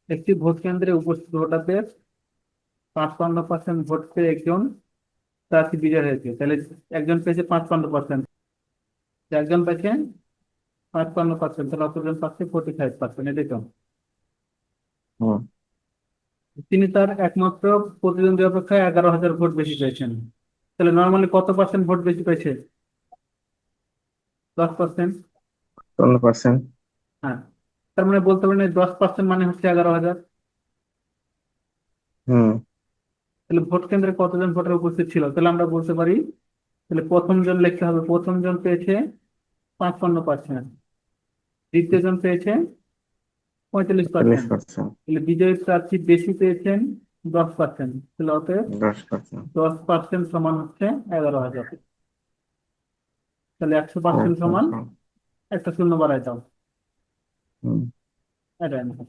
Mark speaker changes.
Speaker 1: একটি ভোট কেন্দ্রে উপস্থিত ভোটারদের 55% ভোট পেয়ে একজন প্রার্থী বিজয় হয়েছে। তাহলে একজন পেয়েছে 55%, একজন পেয়েছে 55%, তাহলে অপরজন পাচ্ছে 45%, এটাই তো।
Speaker 2: হুম।
Speaker 1: তিনি তার একমাত্র প্রতিদ্বন্দ্বী অপেক্ষা 11,000 ভোট বেশি পেয়েছেন। তাহলে নর্মালি কত পার্সেন্ট ভোট বেশি পেয়েছে? 10%।
Speaker 2: 15%।
Speaker 1: হ্যাঁ, তার মানে বলতে পারেন 10% মানে হচ্ছে 11,000।
Speaker 2: হুম।
Speaker 1: তাহলে ভোট কেন্দ্রে কতজন ভোটার উপস্থিত ছিল? তাহলে আমরা বলতে পারি, তাহলে প্রথম জন লিখতে হবে, প্রথম জন পেয়েছে 55%, দ্বিতীয় জন পেয়েছে 45%,
Speaker 2: 40%।
Speaker 1: তাহলে বিজয়ী প্রার্থী বেশি পেয়েছেন 10%, তাহলে অতএব
Speaker 2: 10%।
Speaker 1: 10% সমান হচ্ছে 11,000। তাহলে 100%
Speaker 2: আচ্ছা,
Speaker 1: সমান
Speaker 2: আচ্ছা।
Speaker 1: একটা শূন্য বাড়ায় দাও।
Speaker 2: হুম।
Speaker 1: এটা answer।